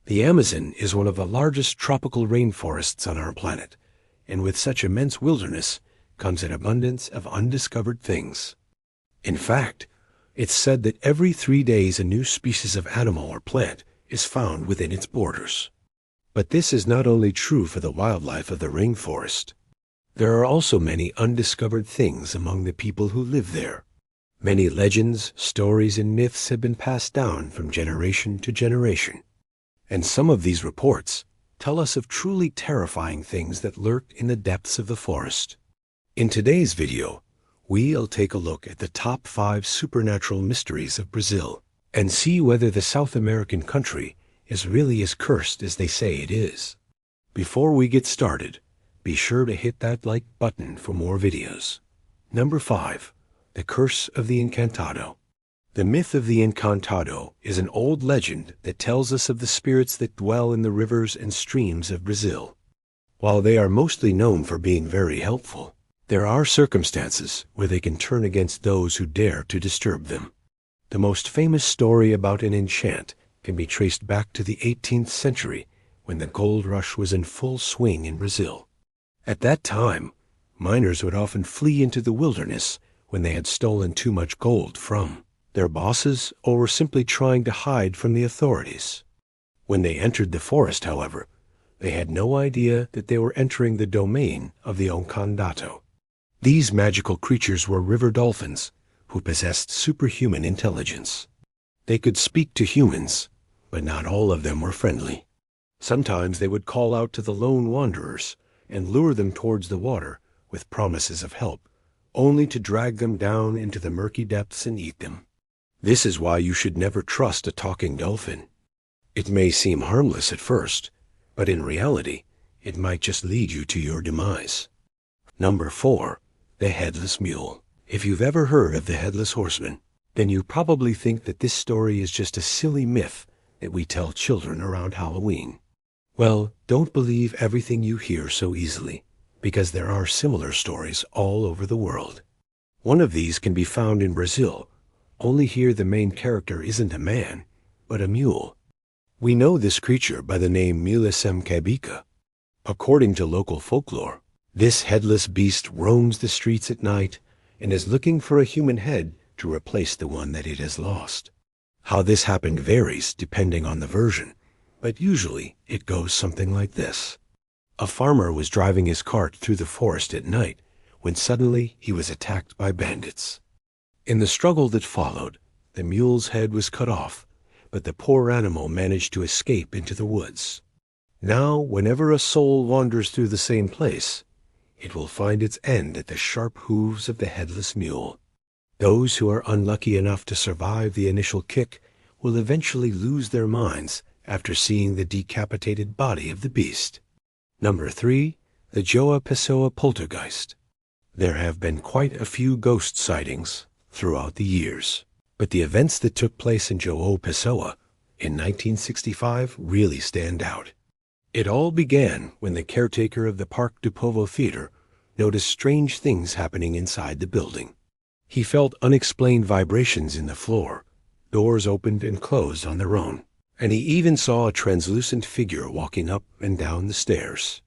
The Amazon is one of the largest tropical rainforests on our planet, and with such immense wilderness comes an abundance of undiscovered things. In fact, it's said that every 3 days a new species of animal or plant is found within its borders. But this is not only true for the wildlife of the rainforest. There are also many undiscovered things among the people who live there. Many legends, stories, and myths have been passed down from generation to generation. And some of these reports tell us of truly terrifying things that lurk in the depths of the forest. In today's video, we'll take a look at the top 5 supernatural mysteries of Brazil and see whether the South American country is really as cursed as they say it is. Before we get started, be sure to hit that like button for more videos. Number 5. The Curse of the Encantado. The myth of the Encantado is an old legend that tells us of the spirits that dwell in the rivers and streams of Brazil. While they are mostly known for being very helpful, there are circumstances where they can turn against those who dare to disturb them. The most famous story about an enchant can be traced back to the 18th century when the gold rush was in full swing in Brazil. At that time, miners would often flee into the wilderness when they had stolen too much gold from their bosses or were simply trying to hide from the authorities. When they entered the forest, however, they had no idea that they were entering the domain of the Encantado. These magical creatures were river dolphins who possessed superhuman intelligence. They could speak to humans, but not all of them were friendly. Sometimes they would call out to the lone wanderers and lure them towards the water with promises of help, only to drag them down into the murky depths and eat them. This is why you should never trust a talking dolphin. It may seem harmless at first, but in reality, it might just lead you to your demise. Number 4. The Headless Mule. If you've ever heard of the Headless Horseman, then you probably think that this story is just a silly myth that we tell children around Halloween. Well, don't believe everything you hear so easily, because there are similar stories all over the world. One of these can be found in Brazil, only here the main character isn't a man, but a mule. We know this creature by the name Mule sem cabeça. According to local folklore, this headless beast roams the streets at night and is looking for a human head to replace the one that it has lost. How this happened varies depending on the version, but usually it goes something like this. A farmer was driving his cart through the forest at night when suddenly he was attacked by bandits. In the struggle that followed, the mule's head was cut off, but the poor animal managed to escape into the woods. Now, whenever a soul wanders through the same place, it will find its end at the sharp hooves of the headless mule. Those who are unlucky enough to survive the initial kick will eventually lose their minds after seeing the decapitated body of the beast. Number 3. The João Pessoa Poltergeist. There have been quite a few ghost sightings throughout the years, but the events that took place in João Pessoa in 1965 really stand out. It all began when the caretaker of the Parque do Povo Theater noticed strange things happening inside the building. He felt unexplained vibrations in the floor, doors opened and closed on their own, and he even saw a translucent figure walking up and down the stairs.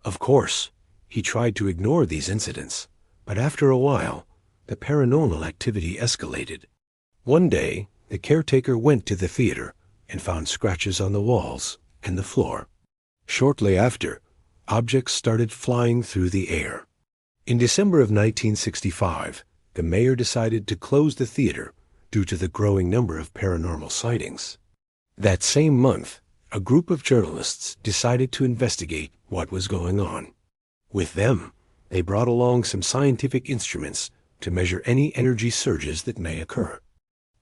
Of course, he tried to ignore these incidents, but after a while, the paranormal activity escalated. One day, the caretaker went to the theater and found scratches on the walls and the floor. Shortly after, objects started flying through the air. In December of 1965, the mayor decided to close the theater due to the growing number of paranormal sightings. That same month, a group of journalists decided to investigate what was going on. With them, they brought along some scientific instruments to measure any energy surges that may occur.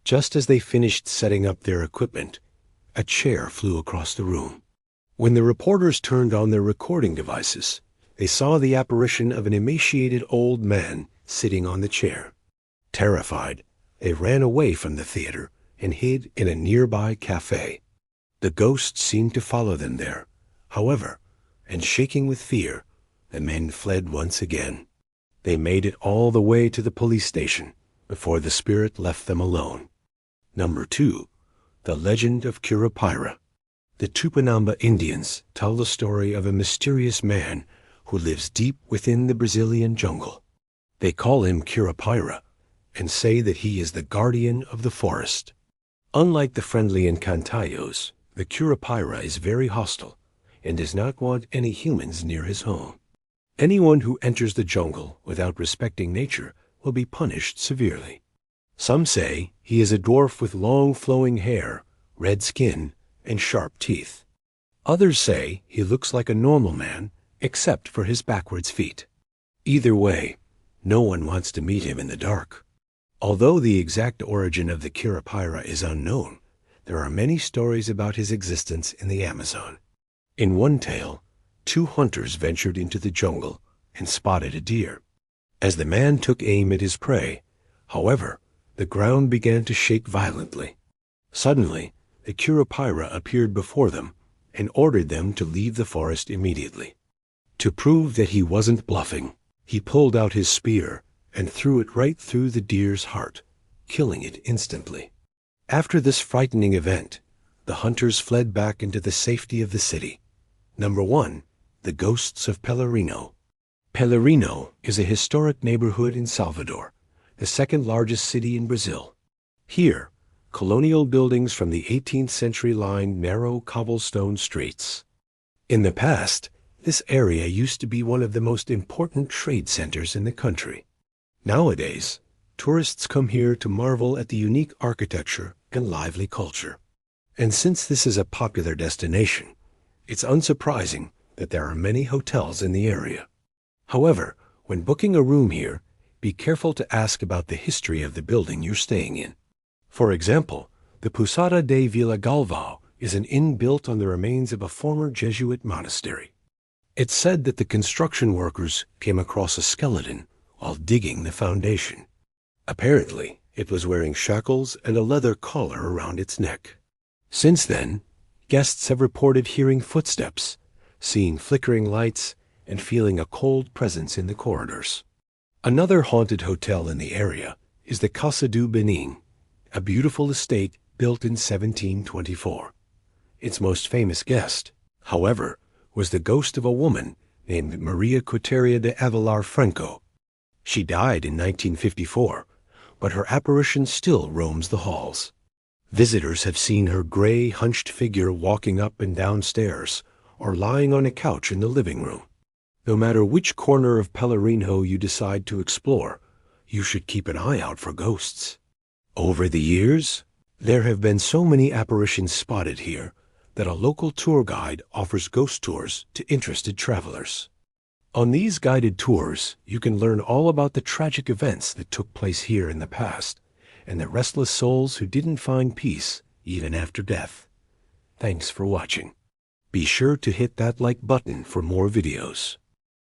Just as they finished setting up their equipment, a chair flew across the room. When the reporters turned on their recording devices, they saw the apparition of an emaciated old man sitting on the chair. Terrified, they ran away from the theater and hid in a nearby cafe. The ghost seemed to follow them there, however, and shaking with fear, the men fled once again. They made it all the way to the police station before the spirit left them alone. Number 2. The Legend of Curupira. The Tupinamba Indians tell the story of a mysterious man who lives deep within the Brazilian jungle. They call him Curupira and say that he is the guardian of the forest. Unlike the friendly Encantados, the Curupira is very hostile and does not want any humans near his home. Anyone who enters the jungle without respecting nature will be punished severely. Some say he is a dwarf with long flowing hair, red skin, and sharp teeth. Others say he looks like a normal man, except for his backwards feet. Either way, no one wants to meet him in the dark. Although the exact origin of the Curupira is unknown, there are many stories about his existence in the Amazon. In one tale, 2 hunters ventured into the jungle and spotted a deer. As the man took aim at his prey, however, the ground began to shake violently. Suddenly, the Curupira appeared before them and ordered them to leave the forest immediately. To prove that he wasn't bluffing, he pulled out his spear and threw it right through the deer's heart, killing it instantly. After this frightening event, the hunters fled back into the safety of the city. Number 1. The Ghosts of Pelourinho. Pelourinho is a historic neighborhood in Salvador, the second largest city in Brazil. Here, colonial buildings from the 18th century line narrow cobblestone streets. In the past, this area used to be one of the most important trade centers in the country. Nowadays, tourists come here to marvel at the unique architecture and lively culture. And since this is a popular destination, it's unsurprising that there are many hotels in the area. However, when booking a room here, be careful to ask about the history of the building you're staying in. For example, the Posada de Vila Galvão is an inn built on the remains of a former Jesuit monastery. It's said that the construction workers came across a skeleton while digging the foundation. Apparently, it was wearing shackles and a leather collar around its neck. Since then, guests have reported hearing footsteps, seeing flickering lights, and feeling a cold presence in the corridors. Another haunted hotel in the area is the Casa do Benin, a beautiful estate built in 1724. Its most famous guest, however, was the ghost of a woman named Maria Quiteria de Avelar Franco. She died in 1954, but her apparition still roams the halls. Visitors have seen her gray, hunched figure walking up and down stairs or lying on a couch in the living room. No matter which corner of Pelourinho you decide to explore, you should keep an eye out for ghosts. Over the years, there have been so many apparitions spotted here that a local tour guide offers ghost tours to interested travelers. On these guided tours, you can learn all about the tragic events that took place here in the past and the restless souls who didn't find peace even after death. Thanks for watching. Be sure to hit that like button for more videos.